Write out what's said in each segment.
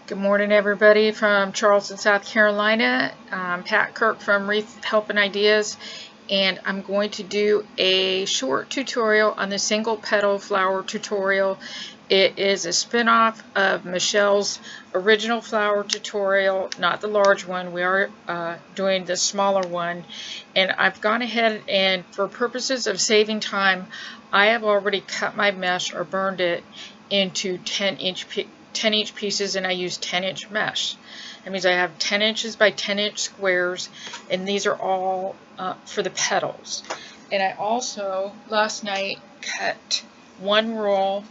Good morning, everybody from Charleston, South Carolina. I'm Pat Kirk from Wreath Helping Ideas, and I'm going to do a short tutorial on the single petal flower tutorial. It is a spin-off of Michelle's original flower tutorial, not the large one. We are doing the smaller one, and I've gone ahead and, for purposes of saving time, I have already cut my mesh or burned it into 10-inch pieces, and I use 10-inch mesh. That means I have 10 inches by 10-inch squares, and these are all for the petals. And I also, last night, cut one roll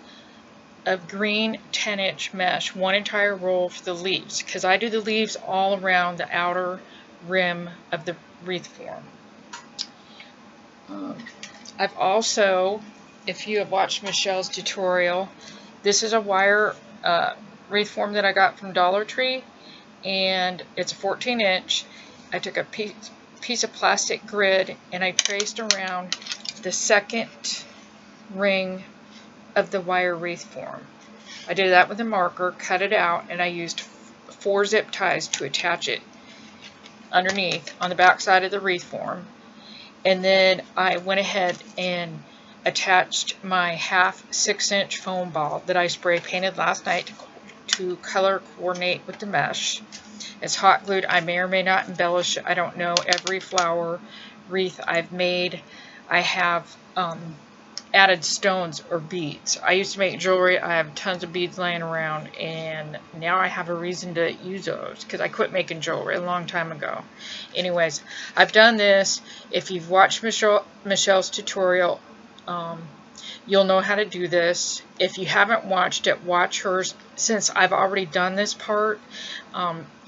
of green 10-inch mesh, one entire roll for the leaves, because I do the leaves all around the outer rim of the wreath form. I've also, if you have watched Michelle's tutorial, this is a wire wreath form that I got from Dollar Tree, and it's a 14-inch. I took a piece of plastic grid and I traced around the second ring of the wire wreath form. I did that with a marker, cut it out, and I used 4 zip ties to attach it underneath on the back side of the wreath form. And then I went ahead and attached my half 6-inch foam ball that I spray painted last night to color coordinate with the mesh. It's hot glued. I may or may not embellish it. I don't know. Every flower wreath I've made, I have added stones or beads. I used to make jewelry. I have tons of beads laying around, and now I have a reason to use those because I quit making jewelry a long time ago. Anyways, I've done this. If you've watched Michelle's tutorial, you'll know how to do this. If you haven't watched it, watch hers, since I've already done this part.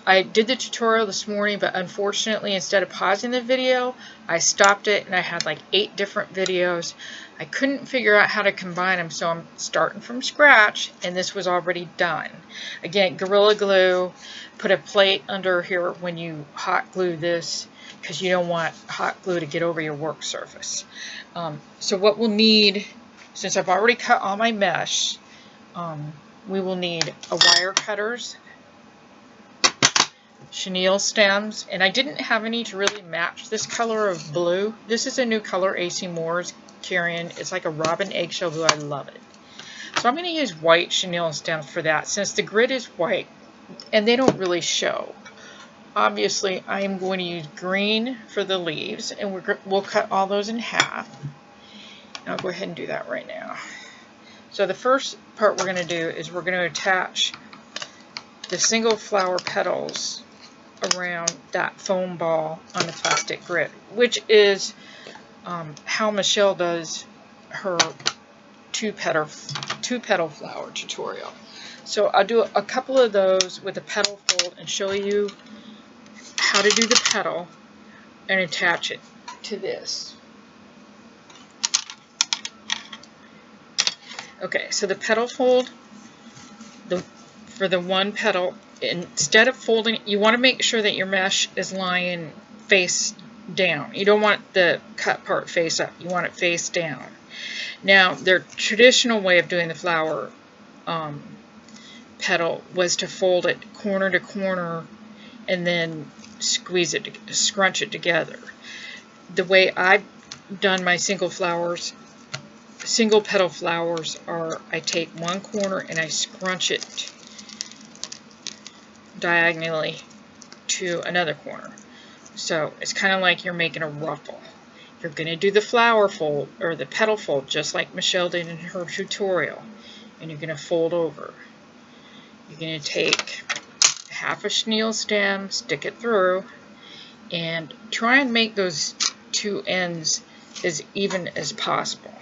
I did the tutorial this morning, but unfortunately, instead of pausing the video, I stopped it, and I had like 8 different videos. I couldn't figure out how to combine them, so I'm starting from scratch, and this was already done. Again, Gorilla Glue, put a plate under here when you hot glue this, because you don't want hot glue to get over your work surface. So what we'll need, since I've already cut all my mesh, we will need a wire cutters, chenille stems, and I didn't have any to really match this color of blue. This is a new color AC Moore's carrying. It's like a robin eggshell blue. I love it. So I'm going to use white chenille stems for that, since the grid is white and they don't really show. Obviously, I am going to use green for the leaves, and we'll cut all those in half. And I'll go ahead and do that right now. So the first part we're going to do is we're going to attach the single flower petals around that foam ball on the plastic grid, which is how Michelle does her two petal flower tutorial. So I'll do a couple of those with a petal fold and show you how to do the petal and attach it to this. Okay, so the petal fold, for the one petal, instead of folding it, you want to make sure that your mesh is lying face down. You don't want the cut part face up. You want it face down. Now, their traditional way of doing the flower petal was to fold it corner to corner and then scrunch it together. The way I've done my single petal flowers are, I take one corner and I scrunch it diagonally to another corner. So it's kind of like you're making a ruffle. You're going to do the flower fold, or the petal fold, just like Michelle did in her tutorial, and you're going to fold over. You're going to take half a chenille stem, stick it through, and try and make those two ends as even as possible.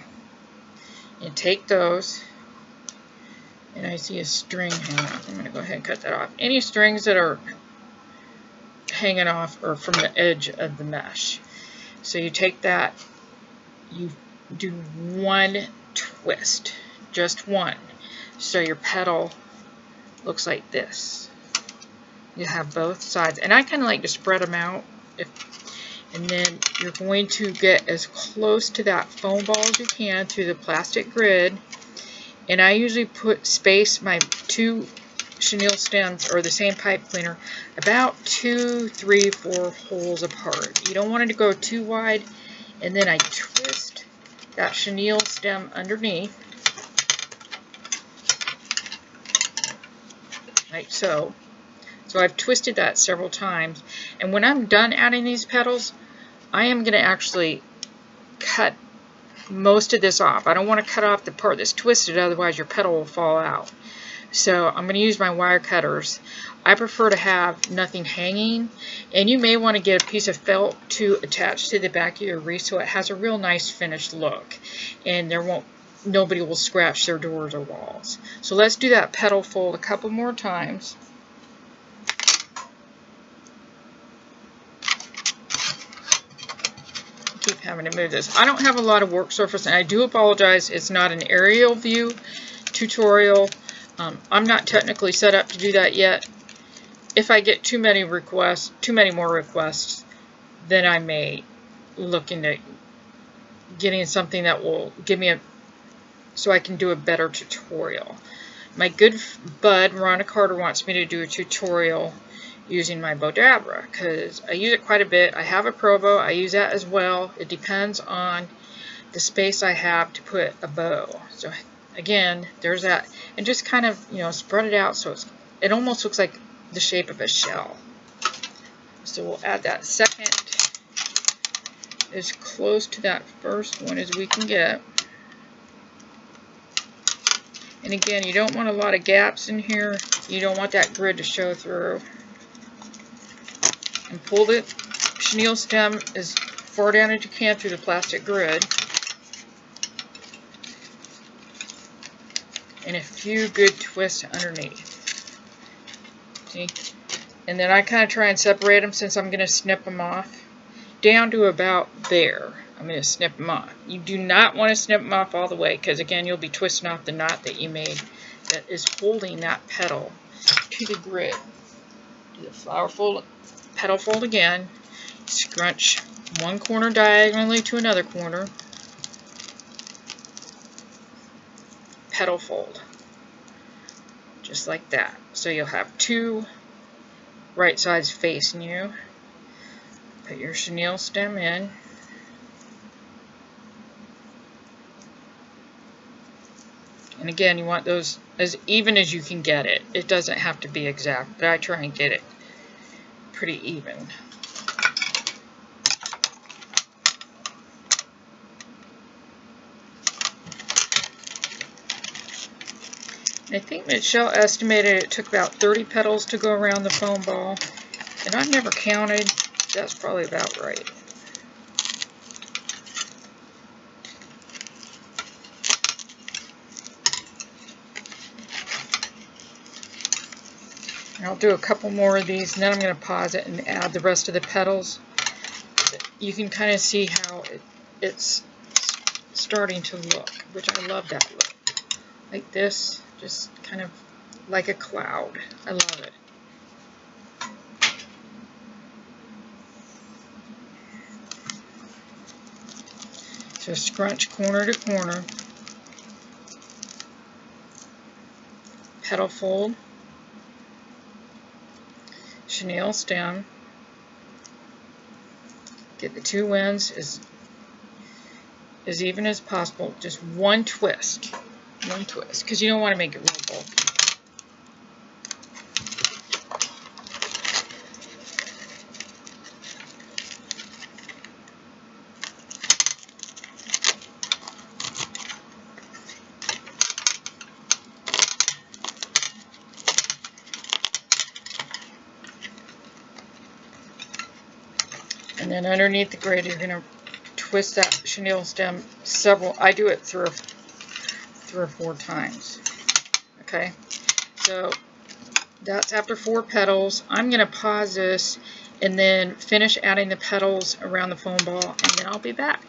You take those, and I see a string hanging off. I'm going to go ahead and cut that off. Any strings that are hanging off are from the edge of the mesh. So you take that, you do one twist, just one. So your petal looks like this. You have both sides, and I kind of like to spread them out. And then you're going to get as close to that foam ball as you can through the plastic grid. And I usually space my 2 chenille stems or the same pipe cleaner about 2, 3, 4 holes apart. You don't want it to go too wide. And then I twist that chenille stem underneath, like so. So I've twisted that several times. And when I'm done adding these petals, I am going to actually cut most of this off. I don't want to cut off the part that's twisted, otherwise your petal will fall out. So I'm going to use my wire cutters. I prefer to have nothing hanging, and you may want to get a piece of felt to attach to the back of your wreath so it has a real nice finished look, and nobody will scratch their doors or walls. So let's do that petal fold a couple more times. Keep having to move this. I don't have a lot of work surface, and I do apologize. It's not an aerial view tutorial. I'm not technically set up to do that yet. If I get too many more requests, then I may look into getting something that will give me so I can do a better tutorial. My good bud, Rhonda Carter, wants me to do a tutorial using my Bodabra because I use it quite a bit. I have a Pro Bow. I use that as well. It depends on the space I have to put a bow. So again, there's that, and just kind of, you know, spread it out so it almost looks like the shape of a shell. So we'll add that second as close to that first one as we can get. And again, you don't want a lot of gaps in here. You don't want that grid to show through. And pull the chenille stem as far down as you can through the plastic grid. And a few good twists underneath. See? And then I kind of try and separate them since I'm going to snip them off. Down to about there. I'm going to snip them off. You do not want to snip them off all the way because again you'll be twisting off the knot that you made that is holding that petal to the grid. Do the flower fold, petal fold again. Scrunch one corner diagonally to another corner. Petal fold, just like that. So you'll have two right sides facing you. Put your chenille stem in. And again, you want those as even as you can get it. It doesn't have to be exact, but I try and get it pretty even. I think Michelle estimated it took about 30 petals to go around the foam ball, and I've never counted. That's probably about right. And I'll do a couple more of these, and then I'm going to pause it and add the rest of the petals. You can kind of see how it's starting to look, which I love that look. Like this. Just kind of like a cloud. I love it. So scrunch corner to corner. Petal fold. Chenille stem. Get the two ends as even as possible. Just one twist. One twist, because you don't want to make it real bulky. And then underneath the grid, you're going to twist that chenille stem I do it through 3 or 4 times. Okay, so that's after 4 petals. I'm going to pause this and then finish adding the petals around the foam ball, and then I'll be back.